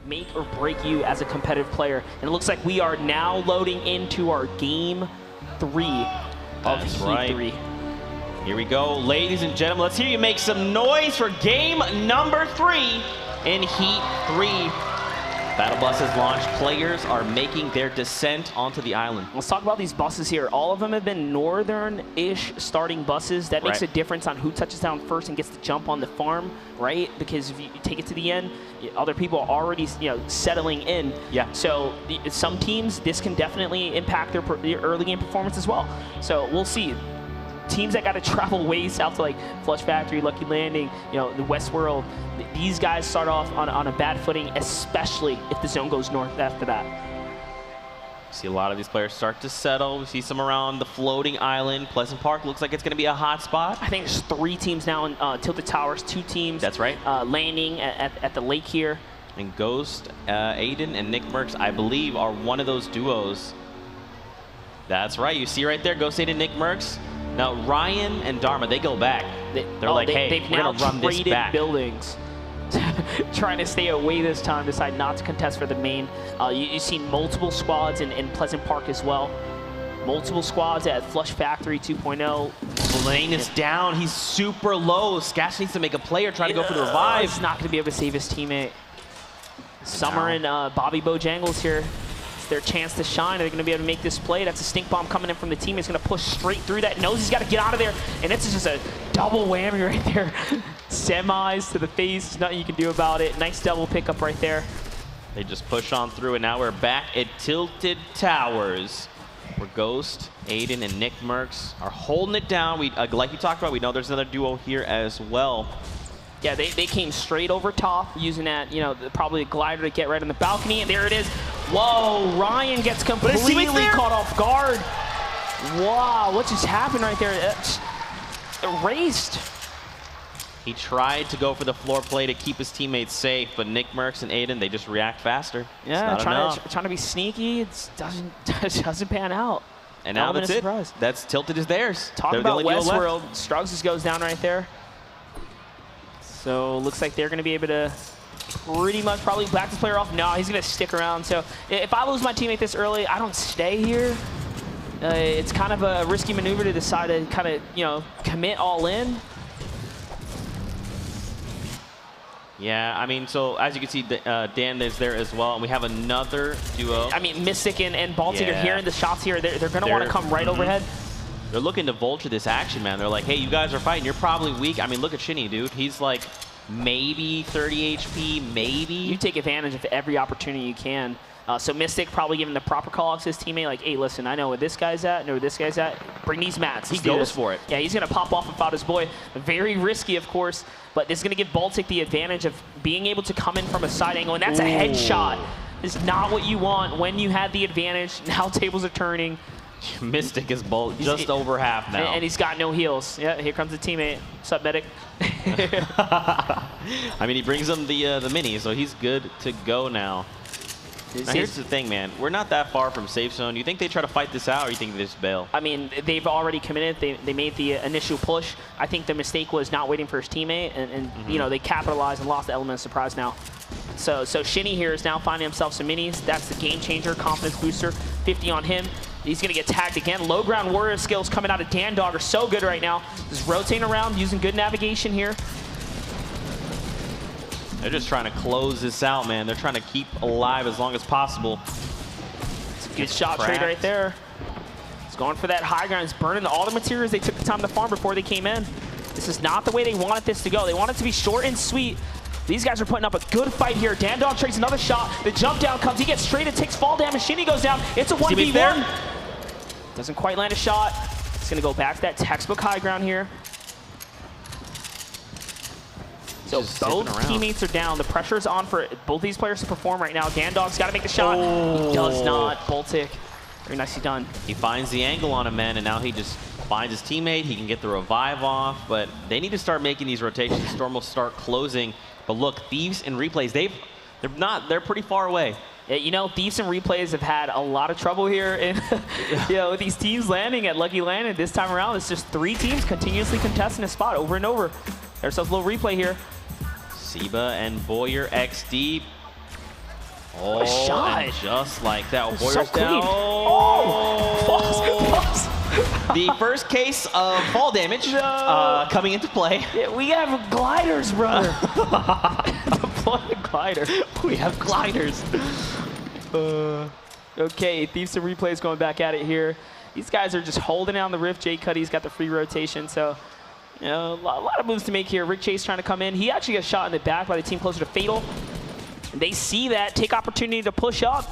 make or break you as a competitive player. And it looks like we are now loading into our game 3 of Heat 3. Here we go, ladies and gentlemen. Let's hear you make some noise for game number 3 in Heat 3. Battle bus has launched. Players are making their descent onto the island. Let's talk about these buses here. All of them have been northern-ish starting buses. That makes a difference on who touches down first and gets to jump on the farm, right? Because if you take it to the end, other people are already, settling in. Yeah. So some teams, this can definitely impact their early game performance as well. So we'll see. Teams that got to travel way south to like Flush Factory, Lucky Landing, the Westworld, these guys start off on a bad footing, especially if the zone goes north after that. See a lot of these players start to settle. We see some around the floating island. Pleasant Park looks like it's going to be a hot spot. I think there's 3 teams now in Tilted Towers, 2 teams. That's right. Landing at the lake here. And Ghost, Aiden, and Nick Merckx, I believe, are one of those duos. That's right. You see right there, Ghost, Aiden, Nick Merckx. Now, Ryan and Dharma, they go back. They're like, hey, we're going to run this back. Buildings. Trying to stay away this time, decide not to contest for the main. You see multiple squads in Pleasant Park as well. Multiple squads at Flush Factory 2.0. Blaine is down. He's super low. Skatch needs to make a play or try to go for the revive. He's not going to be able to save his teammate. Summer and Bobby Bojangles here. Their chance to shine. They're going to be able to make this play. That's a stink bomb coming in from the team. He's going to push straight through that. Knows he's got to get out of there. And it's just a double whammy right there. Semis to the face. Nothing you can do about it. Nice double pickup right there. They just push on through, and now we're back at Tilted Towers, where Ghost, Aiden, and Nick Merckx are holding it down. We, like you talked about, we know there's another duo here as well. Yeah, they came straight over top using that, probably a glider to get right on the balcony, and there it is. Whoa, Ryan gets completely caught off guard. Wow, what just happened right there? It's erased. He tried to go for the floor play to keep his teammates safe, but Nick Merckx and Aiden, they just react faster. Yeah, trying to be sneaky, it doesn't pan out. And now that's it. That's Tilted is theirs. Talking about Westworld, Struggs just goes down right there. So looks like they're going to be able to pretty much probably back this player off. No, he's going to stick around. So if I lose my teammate this early, I don't stay here. It's kind of a risky maneuver to decide to kind of, commit all in. Yeah, I mean, so as you can see, Dan is there as well, and we have another duo. I mean, Mystic and Baltic are hearing the shots here. They're going to want to come right overhead. They're looking to vulture this action, man. They're like, hey, you guys are fighting. You're probably weak. I mean, look at Shinny, dude. He's like maybe 30 HP, maybe. You take advantage of every opportunity you can. So Mystic probably giving the proper call out to his teammate, like, hey, listen, I know where this guy's at, know where this guy's at. Bring these mats. He goes for it. Yeah, he's going to pop off without his boy. Very risky, of course, but this is going to give Baltic the advantage of being able to come in from a side angle, and that's a headshot. It's not what you want when you had the advantage. Now tables are turning. Mystic is just over half now. And he's got no heals. Yeah, here comes the teammate. What's up, medic? I mean, he brings him the mini, so he's good to go now. Now, here's the thing, man. We're not that far from safe zone. You think they try to fight this out, or you think they just bail? I mean, they've already committed. They made the initial push. I think the mistake was not waiting for his teammate, and they capitalized and lost the element of surprise now. So Shinny here is now finding himself some minis. That's the game changer, confidence booster. 50 on him. He's going to get tagged again. Low ground warrior skills coming out of DanDog are so good right now. Just rotating around, using good navigation here. They're just trying to close this out, man. They're trying to keep alive as long as possible. It's a good shot trade right there. He's going for that high ground. He's burning all the materials they took the time to farm before they came in. This is not the way they wanted this to go. They want it to be short and sweet. These guys are putting up a good fight here. DanDog trades another shot. The jump down comes. He gets straight and takes fall damage. Shinny goes down. It's a 1v1. Doesn't quite land a shot. It's going to go back to that textbook high ground here. So both teammates are down. The pressure is on for both these players to perform right now. DanDog's got to make the shot. He does not. Baltic. Very nicely done. He finds the angle on him, man, and now he just finds his teammate. He can get the revive off, but they need to start making these rotations. Storm will start closing. But look, Thieves and Replays, they're pretty far away. Yeah, Thieves and Replays have had a lot of trouble here, and with these teams landing at Lucky Landing this time around. It's just 3 teams continuously contesting a spot over and over. There's a little replay here. Seba and Boyer XD Oh, what a shot. And just like that. So Warriors clean. down. Oh! The first case of fall damage coming into play. Yeah, we have gliders, brother. Deploy the glider. We have gliders. Okay, Thieves and Replays going back at it here. These guys are just holding down the Rift. Jay Cuddy's got the free rotation, so you know, a lot of moves to make here. Rick Chase trying to come in. He actually got shot in the back by the team closer to Fatal. And they see that, take opportunity to push up.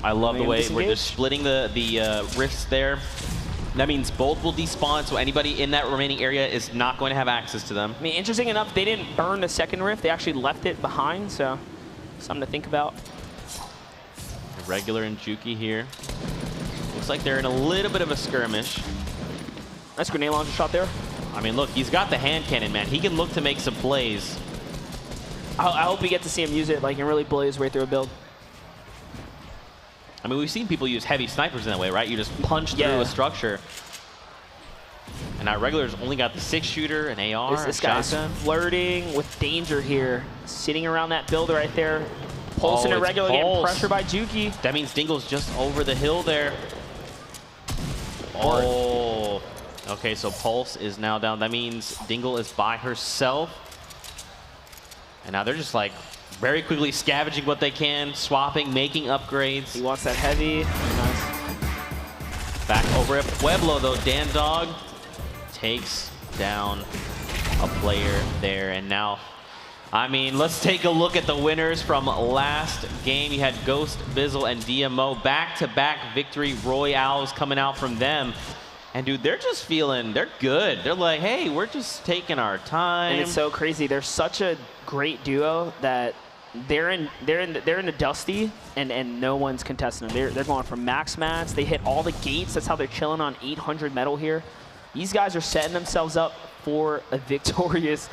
I love the way disengage. we're just splitting the rifts there. That means both will despawn, so anybody in that remaining area is not going to have access to them. I mean, interesting enough, they didn't burn the second rift. They actually left it behind, so something to think about. Regular and Juki here. Looks like they're in a little bit of a skirmish. Nice grenade launcher shot there. I mean, look, he's got the hand cannon, man. He can look to make some plays. I hope we get to see him use it, like, and really bully his way through a build. I mean, we've seen people use heavy snipers in that way, right? You just punch through a structure. And our regulars only got the 6-shooter, an AR, This guy's flirting with danger here. Sitting around that build right there. Pulse and Irregular getting pressure by Juki. That means Dingle's just over the hill there. Oh. Okay, so Pulse is now down. That means Dingle is by herself. And now they're just like very quickly scavenging what they can, swapping, making upgrades. He wants that heavy. Nice. Back over at Pueblo though, Dan Dog takes down a player there. And now, I mean, let's take a look at the winners from last game. You had Ghost, Bizzle, and DMO. Back-to-back victory royales coming out from them. And dude, they're just feeling, they're good. They're like, hey, we're just taking our time. And it's so crazy. They're such a great duo that they're in the Dusty, and no one's contesting them. They're going for max mats. They hit all the gates. That's how they're chilling on 800 metal here. These guys are setting themselves up for a victorious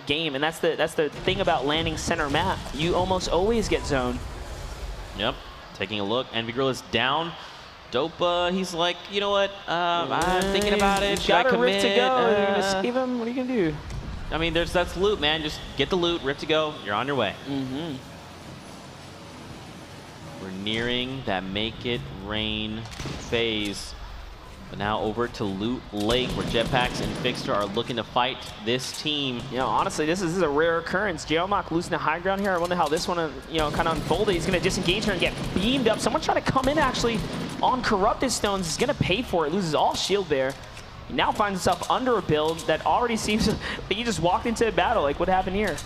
game, and that's the thing about landing center map. You almost always get zoned. Yep. Taking a look, Envy Girl is down. Dope, he's like, you know what? I'm thinking about it. Should I commit? Rift to go. You're gonna save him. What are you gonna do? I mean, that's loot, man. Just get the loot, Rift to go. You're on your way. We're nearing that make it rain phase. But now over to Loot Lake, where Jetpacks and Fixter are looking to fight this team. You know, honestly, this is a rare occurrence. Geomach losing the high ground here. I wonder how this one, you know, kind of unfolded. He's going to disengage her and get beamed up. Someone trying to come in, actually, on Corrupted Stones. Is going to pay for it. Loses all shield there. He now finds himself under a build that already seems like he just walked into a battle. Like, what happened here?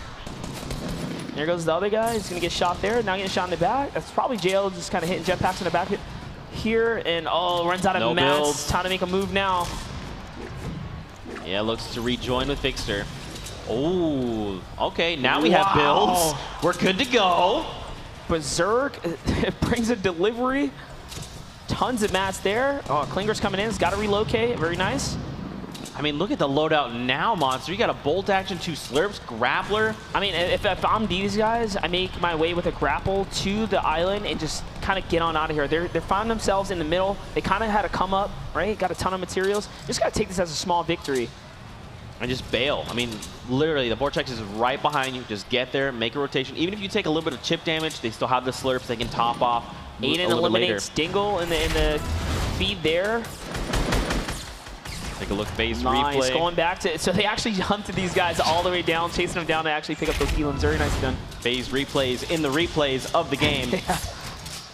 There goes the other guy. He's going to get shot there. Now getting shot in the back. That's probably JL just kind of hitting Jetpacks in the back here, and runs out of mats. Build. Time to make a move now. Yeah, looks to rejoin with Fixter. Oh, okay, now we have builds. We're good to go. Berserk brings a delivery. Tons of mats there. Oh, Klinger's coming in. He's got to relocate. Very nice. I mean, look at the loadout now, Monster. You got a bolt action, 2 slurps, grappler. I mean, if I'm these guys, I make my way with a grapple to the island and just kind of get on out of here. They're finding themselves in the middle. They kind of had to come up, right? Got a ton of materials. Just got to take this as a small victory. And just bail. I mean, literally, the Vortex is right behind you. Just get there, make a rotation. Even if you take a little bit of chip damage, they still have the slurps. They can top off. Aiden eliminates Dingle in the feed there. Take a look, phase nice. replay. Going back to, so they actually hunted these guys all the way down, chasing them down to actually pick up those elims. Very nicely done. Phase replays in the replays of the game. Yeah.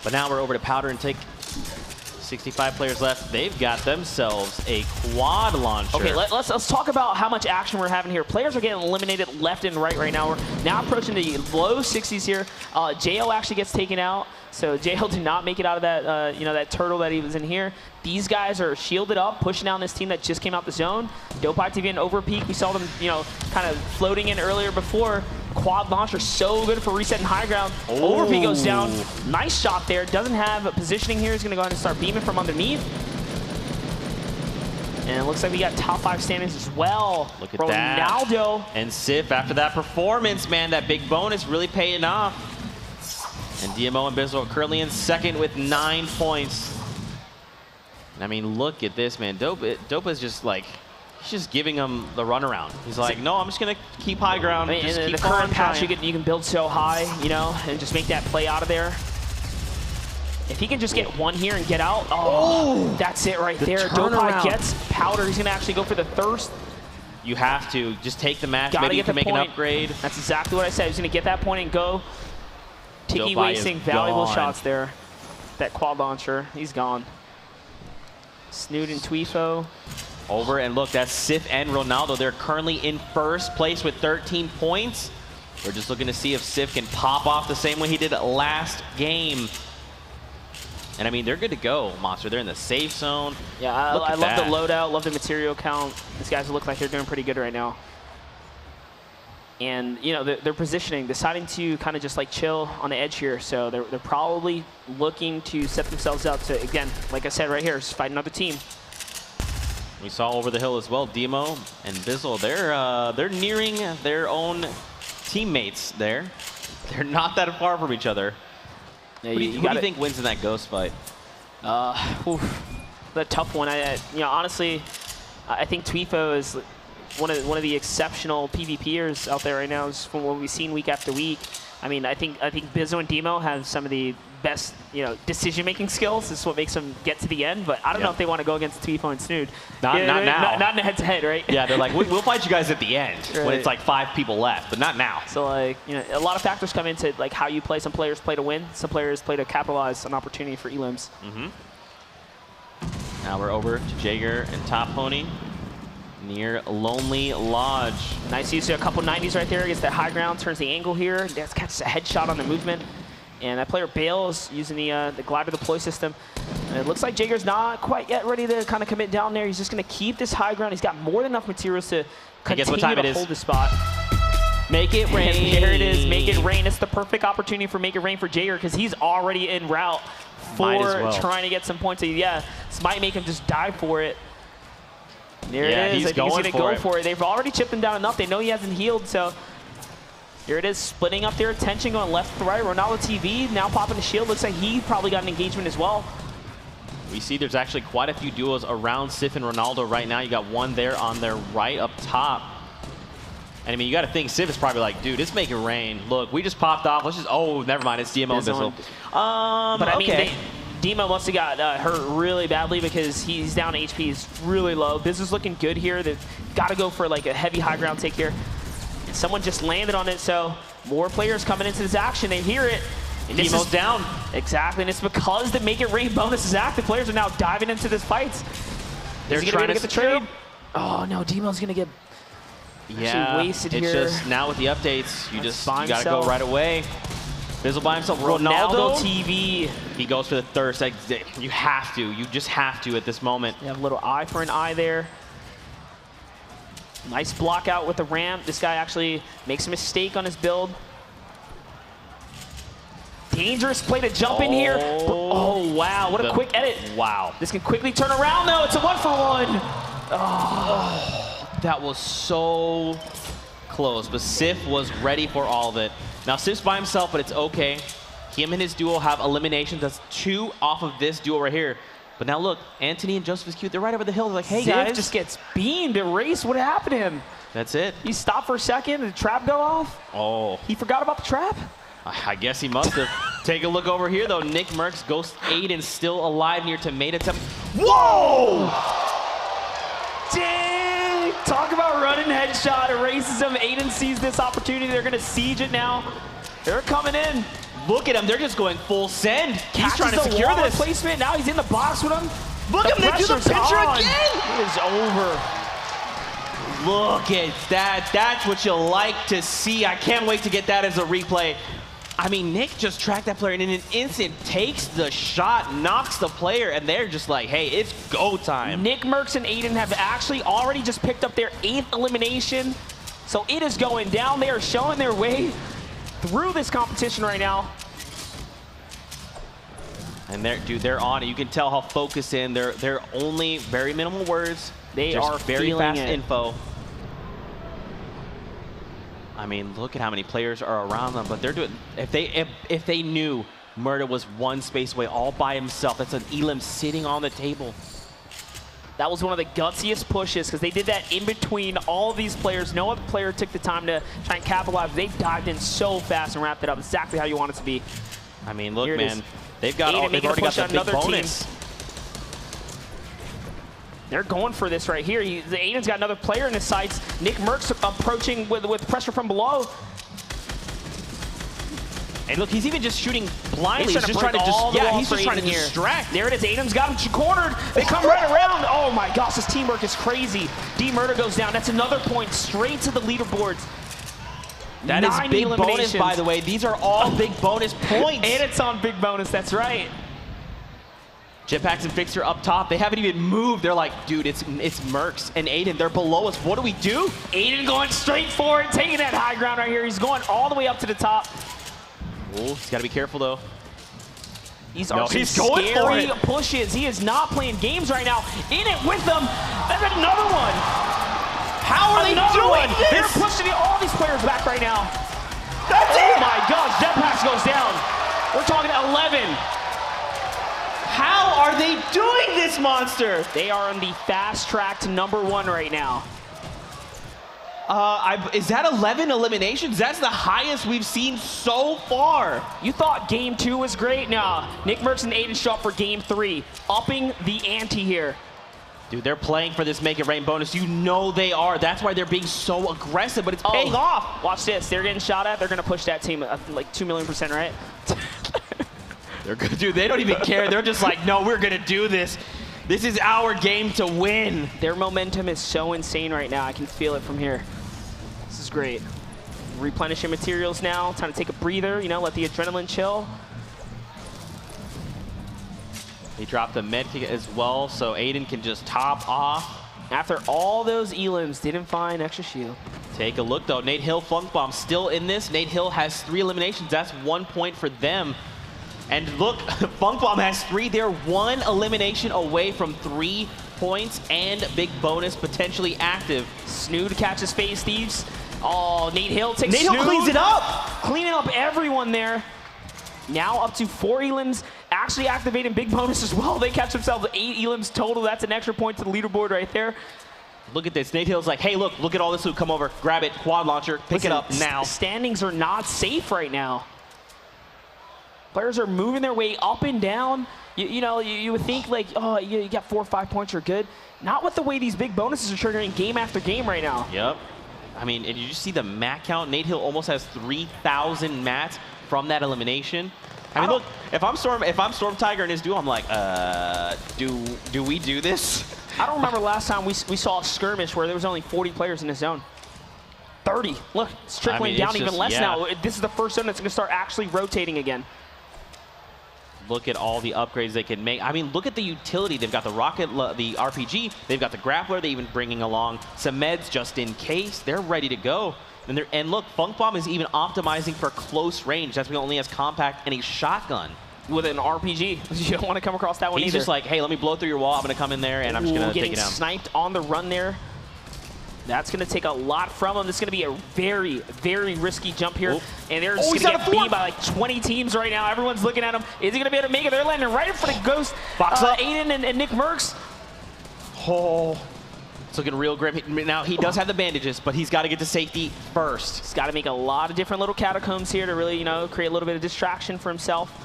But now we're over to Powder and Take. 65 players left. They've got themselves a quad launcher. Okay, let's talk about how much action we're having here. Players are getting eliminated left and right now. We're now approaching the low 60s here. JL actually gets taken out. So JL did not make it out of that, you know, that turtle that he was in here. These guys are shielded up, pushing down this team that just came out the zone. Dope TV and Overpeak, we saw them, you know, kind of floating in earlier before. Quad launcher, so good for resetting high ground. Overpeak goes down. Nice shot there. Doesn't have a positioning here. He's going to go ahead and start beaming from underneath. And it looks like we got top 5 standings as well. Look at that. Ronaldo. And Sif, after that performance, man, that big bonus really paying off. And DMO and Bizzle are currently in second with 9 points. And I mean, look at this, man. Dope is just like, He's just giving him the runaround. He's like, no, I'm just going to keep high ground. I mean, just in keep the current patch, trying. you can build so high, you know, and just make that play out of there. If he can just get one here and get out, that's it right there. Dopai gets powder. He's going to actually go for the thirst. You have to. Just take the match. Gotta Maybe you can make an upgrade. That's exactly what I said. He's going to get that point and go. Tiki Dopai wasting valuable shots there. That quad launcher, he's gone. Snoot and Twifo. Over, and look, that's Sif and Ronaldo. They're currently in first place with 13 points. We're just looking to see if Sif can pop off the same way he did last game. And I mean, they're good to go, Monster. They're in the safe zone. Yeah, I love the loadout, love the material count. These guys look like they're doing pretty good right now. And, you know, they're positioning, deciding to kind of just like chill on the edge here. So they're probably looking to set themselves up to, again, like I said right here, just fight another team. We saw over the hill as well, Demo and Bizzle. They're nearing their own teammates there. They're not that far from each other. Yeah, who do you think wins in that ghost fight? The tough one. You know, honestly, I think Twifo is one of the exceptional PvPers out there right now, from what we've seen week after week. I mean, I think Bizzo and Demo have some of the best, you know, decision-making skills. This is what makes them get to the end. But I don't know if they want to go against Twifo and Snood. Not now. Not in a head-to-head, right? Yeah, they're like, we'll fight you guys at the end when it's like 5 people left, but not now. So, like, you know, a lot of factors come into like how you play. Some players play to win. Some players play to capitalize on opportunity for elims. Now we're over to Jaeger and Top Pony near Lonely Lodge. Nice use of a couple 90s right there. Gets that high ground, turns the angle here. That's catches a headshot on the movement. And that player bails using the glider deploy system. And it looks like Jaeger's not quite yet ready to kind of commit down there. He's just going to keep this high ground. He's got more than enough materials to continue to hold the spot. Make it rain. There it is. Make it rain. It's the perfect opportunity for Make It Rain for Jaeger because he's already en route for trying to get some points. So yeah, this might make him just die for it. There it is. He's going to go for it. They've already chipped him down enough. They know he hasn't healed, so here it is, splitting up their attention, going left to right. Ronaldo TV now popping the shield. Looks like he probably got an engagement as well. We see there's actually quite a few duos around Sif and Ronaldo right now. You got one there on their right up top. And I mean, you got to think Sif is probably like, dude, it's making rain. Look, we just popped off. Let's just, oh, never mind. It's DMO and Bizzle. But I mean, Demo must have got hurt really badly because he's down HP. He's really low. Bizzle's looking good here. They've got to go for like a heavy high ground take here. And someone just landed on it, so more players coming into this action. They hear it. And Demo's down. Exactly, and it's because the Make It Rain bonus is active. Players are now diving into this fight. They're trying to get the trade. Oh no, Demo's gonna get wasted here. It's just now with the updates, you gotta go right away. Bizzle by himself. Ronaldo TV. He goes for the thirst. You have to. You just have to at this moment. You have a little eye for an eye there. Nice block out with the ramp. This guy actually makes a mistake on his build. Dangerous play to jump in here. Oh, wow. What a quick edit. Wow. This can quickly turn around, though. It's a 1-for-1. Oh, that was so close. But Sif was ready for all of it. Now, Sif's by himself, but it's okay. Him and his duo have eliminations. That's 2 off of this duo right here. But now look, Anthony and Joseph is cute. They're right over the hill. They're like, hey, guys. Sif just gets beamed. Erased. What happened to him? That's it. He stopped for a second. Did the trap go off? Oh. He forgot about the trap? I guess he must have. Take a look over here, though. Nick Merckx, Ghost Aiden still alive near tomato temp. Whoa! Dang! Talk about running headshot. Erases him. Aiden sees this opportunity. They're going to siege it now. They're coming in. Look at him. They're just going full send. He's trying to the secure wall this. Placement. Now he's in the box with him. Look at him. They do the picture again. It is over. Look at that. That's what you like to see. I can't wait to get that as a replay. I mean, Nick just tracked that player and in an instant takes the shot, knocks the player, and they're just like, hey, it's go time. Nick Merckx and Aiden have actually already just picked up their 8th elimination. So it is going down. They are showing their way through this competition right now. And they're on it. You can tell how focused in. They're only very minimal words. They just are very fast it. info. I mean, look at how many players are around them. But they're doing. If they knew Murda was 1 space away all by himself, that's an elim sitting on the table. That was one of the gutsiest pushes because they did that in between all of these players. No other player took the time to try and capitalize. They dived in so fast and wrapped it up exactly how you want it to be. I mean, look, man, they've already got the big bonus. They're going for this right here. Aiden's got another player in his sights. Nick Merckx approaching with pressure from below. And look, he's even just shooting blindly. He's just trying to distract. There it is. Aiden's got him cornered. They come right around. Oh my gosh, this teamwork is crazy. D-Murder goes down. That's another point straight to the leaderboards. That is big bonus, by the way. These are all big bonus points. And it's on big bonus. That's right. Jetpacks and Fixer up top. They haven't even moved. They're like, dude, it's Merckx and Aiden. They're below us. What do we do? Aiden going straight for it, taking that high ground right here. He's going all the way up to the top. Oh, he's got to be careful, though. He's going scary pushes. He is not playing games right now. In it with them. That's another one. How are they doing this? They're pushing all these players back right now. That's it. Oh, my gosh. Jetpacks goes down. We're talking 11. How are they doing this, monster? They are on the fast track to #1 right now. Is that 11 eliminations? That's the highest we've seen so far. You thought game 2 was great? Nah. Nick Merckx and Aiden show up for game 3, upping the ante here. Dude, they're playing for this Make It Rain bonus. You know they are. That's why they're being so aggressive, but it's paying off. Watch this. They're getting shot at. They're going to push that team like 2,000,000%, right? They're good, dude. They don't even care. They're just like, no, we're going to do this. This is our game to win. Their momentum is so insane right now. I can feel it from here. This is great. Replenishing materials now. Time to take a breather, you know, let the adrenaline chill. He dropped the med kick as well, so Aiden can just top off. After all those elims, didn't find extra shield. Take a look, though. Nate Hill, Funk Bomb still in this. Nate Hill has 3 eliminations. That's 1 point for them. And look, Funk Bomb has 3. They're 1 elimination away from 3 points and big bonus potentially active. Snood catches Phase Thieves. Oh, Nate Hill takes Nate Hill cleans it up. Cleaning up everyone there. Now up to 4 elims. Actually activating big bonus as well. They catch themselves 8 elims total. That's an extra point to the leaderboard right there. Look at this. Nate Hill's like, hey, look at all this loot. Come over, grab it, quad launcher, pick it up now. Standings are not safe right now. Players are moving their way up and down. You would think like, oh, you got 4 or 5 points, you're good. Not with the way these big bonuses are triggering game after game right now. Yep. I mean, and you just see the mat count. Nate Hill almost has 3,000 mats from that elimination. I mean, look, if I'm Storm Tiger and his duo, I'm like, do we do this? I don't remember last time we saw a skirmish where there was only 40 players in the zone. 30. Look, it's trickling down even less now. This is the first zone that's going to start actually rotating again. Look at all the upgrades they can make. I mean, look at the utility. They've got the rocket, the RPG. They've got the grappler. They're even bringing along some meds just in case. They're ready to go. And look, Funk Bomb is even optimizing for close range. That's why he only has compact and a shotgun. With an RPG. You don't want to come across that one either. He's just like, hey, let me blow through your wall. I'm going to come in there, and I'm just going to take it down. Getting sniped on the run there. That's going to take a lot from him. This is going to be a very, very risky jump here. Oh. And they're just going to get beat by like 20 teams right now. Everyone's looking at him. Is he going to be able to make it? They're landing right in front of Ghost, Aiden, and Nick Merckx. Oh, it's looking real grim. Now, he does have the bandages, but he's got to get to safety first. He's got to make a lot of different little catacombs here to really, create a little bit of distraction for himself.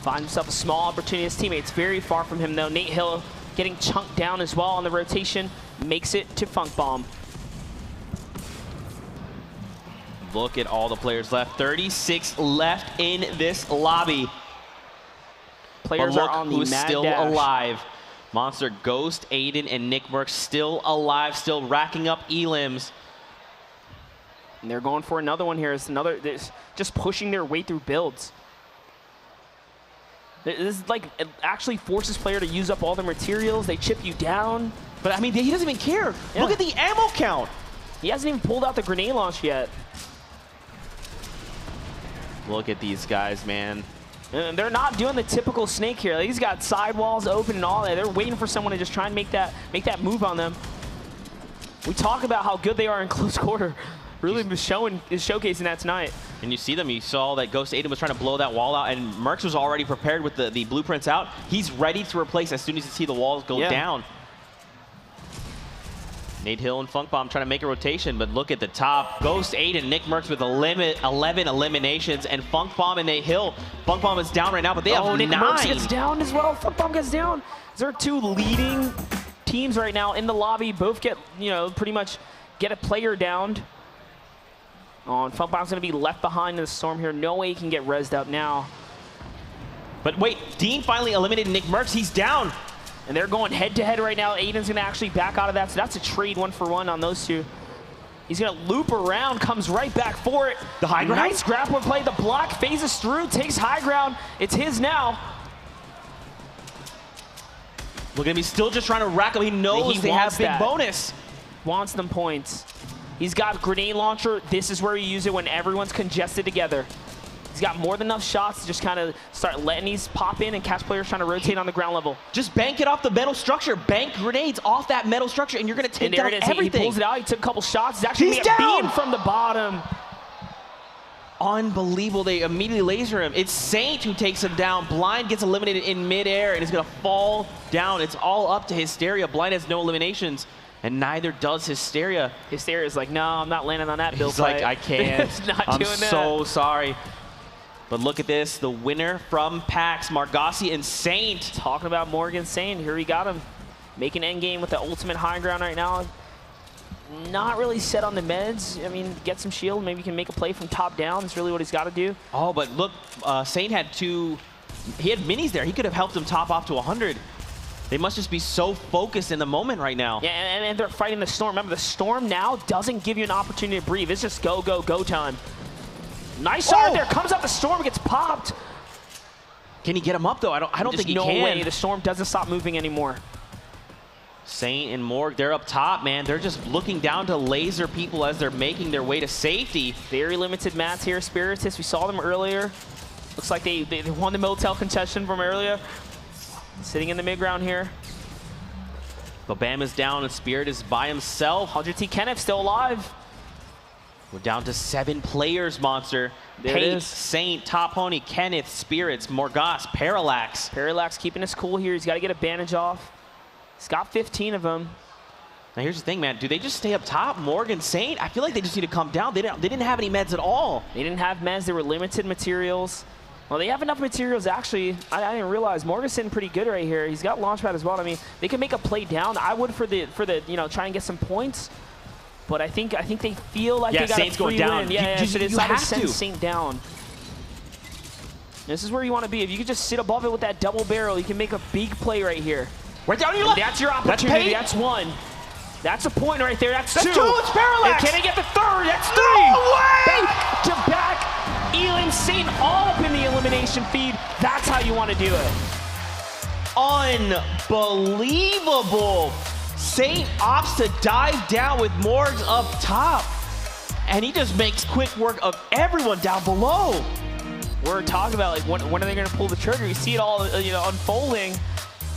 Find himself a small opportunity. His teammate's very far from him, though. Nate Hill getting chunked down as well on the rotation. Makes it to Funk Bomb. Look at all the players left. 36 left in this lobby. Players are on the who's mad still dash. alive. Monster, Ghost, Aiden, and Nick Merckx still alive, still racking up elims. And they're going for another one here. It's another, just pushing their way through builds. This is like, it actually forces player to use up all their materials. They chip you down. But I mean, he doesn't even care. Yeah. Look at the ammo count. He hasn't even pulled out the grenade launch yet. Look at these guys, man. And they're not doing the typical Snake here. He's got sidewalls open and all that. They're waiting for someone to just try and make that move on them. We talk about how good they are in close quarter. Really is showcasing that tonight. And you see them. You saw that Ghost Aiden was trying to blow that wall out, and Merckx was already prepared with the blueprints out. He's ready to replace as soon as you see the walls go down. Nate Hill and Funk Bomb trying to make a rotation, but look at the top. Ghost 8 and Nick Mercs with 11 eliminations, and Funk Bomb and Nate Hill. Funk Bomb is down right now, but they have 9. Nick Mercs gets down as well. Funk Bomb gets down. These are 2 leading teams right now in the lobby. Both get, pretty much get a player downed. Oh, and Funk Bomb's going to be left behind in the storm here. No way he can get rezzed up now. But wait, Dean finally eliminated Nick Mercs. He's down. And they're going head-to-head right now. Aiden's going to actually back out of that, so that's a trade 1-for-1 on those 2. He's going to loop around, comes right back for it. The high ground? Nice grappler play. The block phases through, takes high ground. It's his now. Look at him. He's still just trying to rack up. He knows they have big bonus. Wants them points. He's got grenade launcher. This is where you use it when everyone's congested together. He's got more than enough shots to just kind of start letting these pop in and catch players trying to rotate on the ground level. Just bank it off the metal structure. Bank grenades off that metal structure, and you're going to take down everything. He pulls it out. He took a couple shots. He's actually going to get beamed from the bottom. Unbelievable. They immediately laser him. It's Saint who takes him down. Blind gets eliminated in midair, and is going to fall down. It's all up to Hysteria. Blind has no eliminations, and neither does Hysteria. Hysteria's like, no, I'm not landing on that build. He's like, I can't. I'm so sorry. But look at this, the winner from PAX, Margassi and Saint. Talking about Morgan Saint, here we got him. Making endgame with the ultimate high ground right now. Not really set on the meds. I mean, get some shield, maybe he can make a play from top down. That's really what he's got to do. Oh, but look, Saint had 2, he had minis there. He could have helped him top off to 100. They must just be so focused in the moment right now. Yeah, and they're fighting the storm. Remember, the storm now doesn't give you an opportunity to breathe. It's just go, go, go time. Nice shot right there. Comes out the storm, gets popped. Can he get him up though? I don't think he can. No way. The storm doesn't stop moving anymore. Saint and Morg, they're up top, man. They're just looking down to laser people as they're making their way to safety. Very limited mats here. Spiritus, we saw them earlier. Looks like they won the Motel contestation from earlier. Sitting in the mid ground here. But Bam is down and Spirit is by himself. 100T Kenneth still alive. We're down to 7 players, Monster. There it is. Saint, Top Pony, Kenneth, Spirits, Morgas, Parallax. Parallax keeping us cool here. He's got to get a bandage off. He's got 15 of them. Now here's the thing, man. Do they just stay up top, Morgan, Saint? I feel like they just need to come down. They didn't have any meds at all. They didn't have meds. They were limited materials. Well, they have enough materials, actually. I didn't realize. Morgan's sitting pretty good right here. He's got launchpad as well. I mean, they can make a play down. I would for the try and get some points. But I think they feel like they got Saint's a free going down. win. Yeah, so they decided to send to. Saint down. This is where you want to be. If you could just sit above it with that double barrel, you can make a big play right here. Right down your left. That's your opportunity. That's 1. That's a point right there. That's 2. That's 2. It's Parallax. And can he get the 3rd? That's 3. No way! Back to back. Elin, Saint all up in the elimination feed. That's how you want to do it. Unbelievable. Saint opts to dive down with Morgs up top. And he just makes quick work of everyone down below. We're talking about, like, when are they going to pull the trigger? You see it all, unfolding.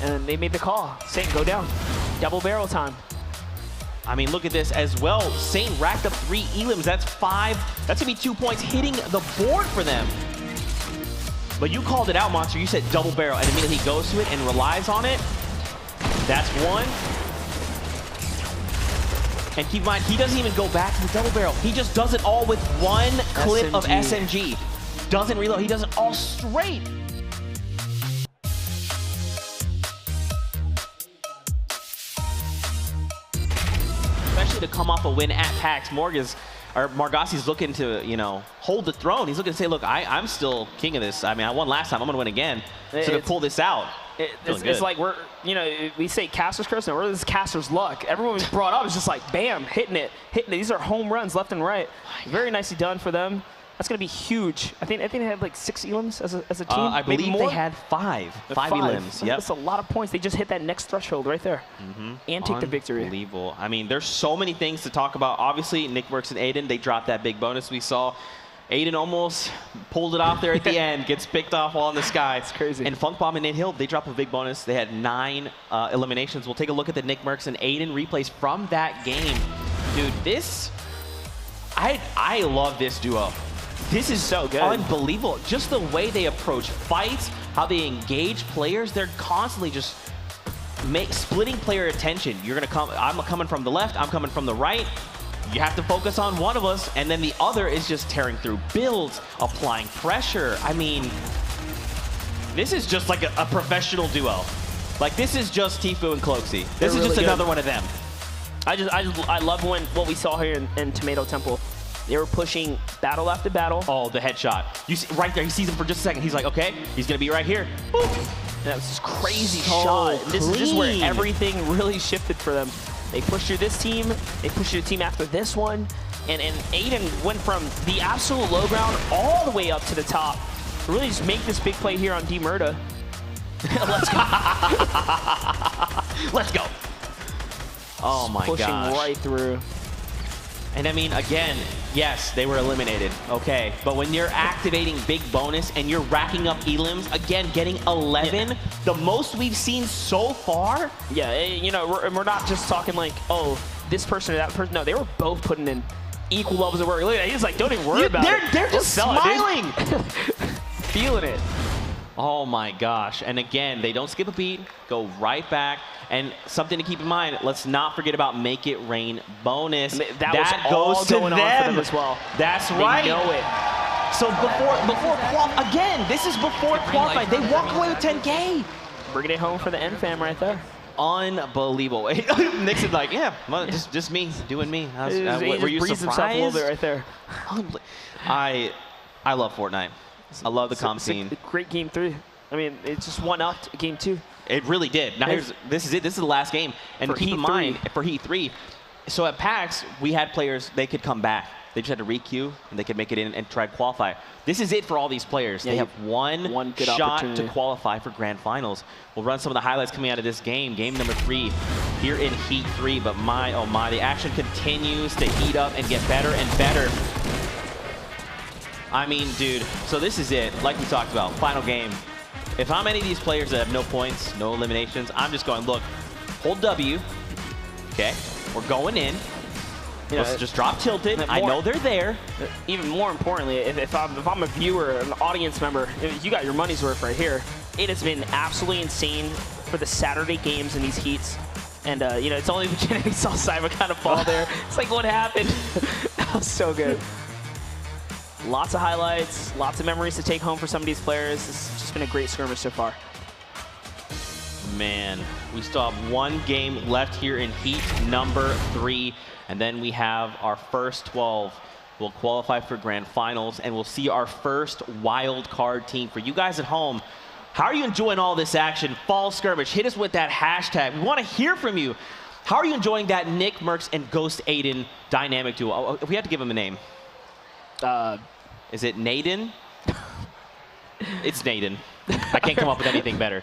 And they made the call. Saint, go down. Double barrel time. I mean, look at this as well. Saint racked up 3 elims. That's 5. That's going to be 2 points hitting the board for them. But you called it out, Monster. You said double barrel, and immediately he goes to it and relies on it. That's 1. And keep in mind, he doesn't even go back to the double barrel. He just does it all with 1 clip of SMG. Doesn't reload. He does it all straight. Especially to come off a win at PAX. Margassi's looking to, hold the throne. He's looking to say, look, I'm still king of this. I mean, I won last time. I'm going to win again. So to pull this out. It's like we're, we say caster's curse, and this is caster's luck. Everyone was brought up is just like, bam, hitting it. These are home runs left and right. Very nicely done for them. That's going to be huge. I think they had like 6 elims as a team. I believe they had 5. 5 elims. Yep. That's a lot of points. They just hit that next threshold right there and take the victory. Unbelievable. I mean, there's so many things to talk about. Obviously, Nick Mercs and Aiden, they dropped that big bonus we saw. Aiden almost pulled it off there at the end, gets picked off all in the sky. It's crazy. And Funk Bomb and Nate Hill, they drop a big bonus. They had 9 eliminations. We'll take a look at the Nick Mercs and Aiden replays from that game. Dude, this, I love this duo. This is so good. Unbelievable. Just the way they approach fights, how they engage players, they're constantly just splitting player attention. You're gonna come. I'm coming from the left. I'm coming from the right. You have to focus on one of us, and then the other is just tearing through builds, applying pressure. I mean, this is just like a professional duo. Like, this is just Tfue and Cloaksy. This is really just another one of them. I love what we saw here in Tomato Temple. They were pushing battle after battle. Oh, the headshot. You see right there, he sees him for just a second. He's like, okay, he's gonna be right here. Boop. That was this crazy shot. This is just where everything really shifted for them. They pushed through this team, they pushed through the team after this one, and Aiden went from the absolute low ground all the way up to the top to really just make this big play here on D-Murda. Let's go. Let's go. Oh my gosh. Pushing right through. And I mean, again, yes, they were eliminated, okay. But when you're activating big bonus and you're racking up elims, again, getting 11, the most we've seen so far. Yeah, you know, we're not just talking like, oh, this person or that person. No, they were both putting in equal levels of work. Look at that, he's like, don't even worry about it. They're just smiling. Feeling it. Oh my gosh. And again, they don't skip a beat, go right back. And something to keep in mind, let's not forget about Make It Rain bonus. That goes to them. On for them as well. That's right. They know it. So again, this is before qualifying. They walk away with 10K. Bringing it home for the N fam right there. Unbelievable. Nixon's like, yeah, well, just me doing me. Were you surprised? Himself a little bit right there. I love Fortnite. I love the comp scene. Great game 3. I mean, it just won up to game 2. It really did. Now this is it. This is the last game. And keep in mind, for Heat 3, so at PAX, we had players, they could come back. They just had to re-queue, and they could make it in and try to qualify. This is it for all these players. Yeah, they have one good shot to qualify for Grand Finals. We'll run some of the highlights coming out of this game, game number 3, here in Heat 3. But my, oh my, the action continues to heat up and get better and better. I mean, dude, so this is it. Like we talked about, final game. If I'm any of these players that have no points, no eliminations, I'm just going, look, hold W, okay? We're going in. You know, let's just drop tilted. I know they're there. Even more importantly, if I'm a viewer, an audience member, you got your money's worth right here. It has been absolutely insane for the Saturday games in these heats. And, you know, it's only the beginning. We saw Saiba kind of fall there. It's like, what happened? That was so good. Lots of highlights, lots of memories to take home for some of these players. It's just been a great skirmish so far. Man, we still have one game left here in Heat number 3. And then we have our first 12. We'll qualify for Grand Finals, and we'll see our first wild card team. For you guys at home, how are you enjoying all this action? Fall Skirmish, hit us with that hashtag. We want to hear from you. How are you enjoying that Nick Mercs and Ghost Aiden dynamic duo? If we had to give him a name. Is it Naden? It's Naden. I can't come up with anything better.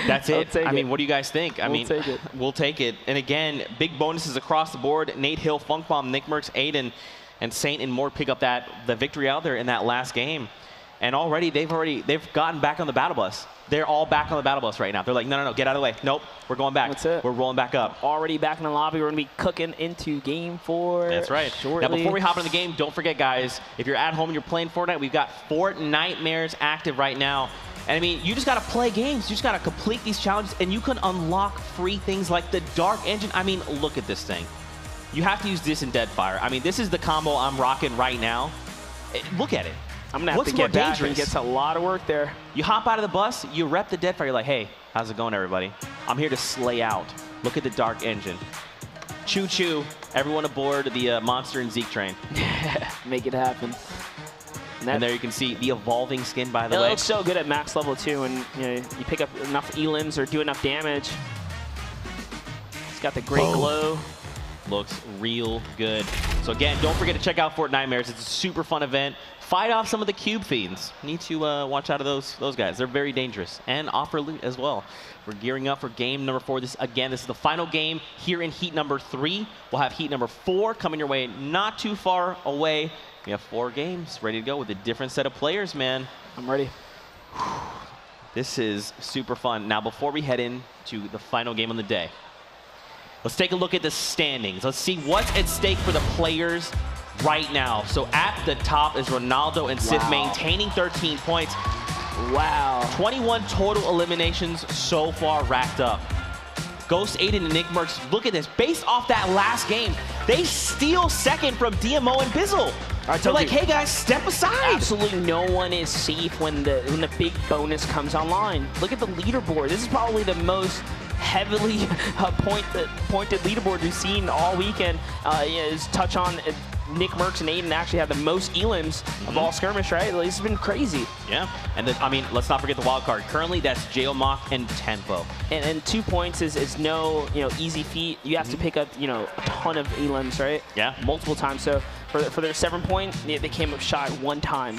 That's it. I mean, what do you guys think? I mean, we'll take it. And again, big bonuses across the board. Nate Hill, Funk Bomb, Nick Mercs, Aiden, and Saint and more pick up the victory out there in that last game. And already they've gotten back on the battle bus. They're all back on the battle bus right now. They're like, no, get out of the way. Nope, we're going back. That's it. We're rolling back up. Already back in the lobby. We're going to be cooking into game 4. That's right. Shortly. Now, before we hop into the game, don't forget, guys, if you're at home and you're playing Fortnite, we've got Fortnitemares active right now. And I mean, you just got to play games. You just got to complete these challenges, and you can unlock free things like the Dark Engine. I mean, look at this thing. You have to use this in Deadfire. I mean, this is the combo I'm rocking right now. Look at it. I'm going to have to get back and get a lot of work there. You hop out of the bus, you rep the Deadfire. You're like, hey, how's it going, everybody? I'm here to slay out. Look at the Dark Engine. Choo-choo. Everyone aboard the Monster and Zeke train. Make it happen. And there you can see the evolving skin, by the way. It looks so good at max level, too, and you pick up enough elims or do enough damage. It's got the great glow. Looks real good. So again, don't forget to check out Fortnitemares. It's a super fun event. Fight off some of the cube fiends. Need to watch out of those guys. They're very dangerous and offer loot as well. We're gearing up for game number 4. This is the final game here in Heat number 3. We'll have Heat number 4 coming your way not too far away. We have 4 games ready to go with a different set of players, man. I'm ready. This is super fun. Now, before we head into the final game on the day, let's take a look at the standings. Let's see what's at stake for the players right now. So at the top is Ronaldo and Sith maintaining 13 points. Wow. 21 total eliminations so far racked up. Ghost Aiden and Nick Mercs, look at this. Based off that last game, they steal second from DMO and Bizzle. They're like, hey guys, step aside. Absolutely no one is safe when the big bonus comes online. Look at the leaderboard. This is probably the most heavily pointed leaderboard we've seen all weekend. Is touch on Nick Mercs and Aiden actually have the most elims of all Skirmish, right? This has been crazy. Yeah, and I mean, let's not forget the wild card. Currently, that's Geomach and Tempo. And 2 points is no easy feat. You have to pick up a ton of elims, right? Yeah, multiple times. So for their 7 point, they came up shy 1 time.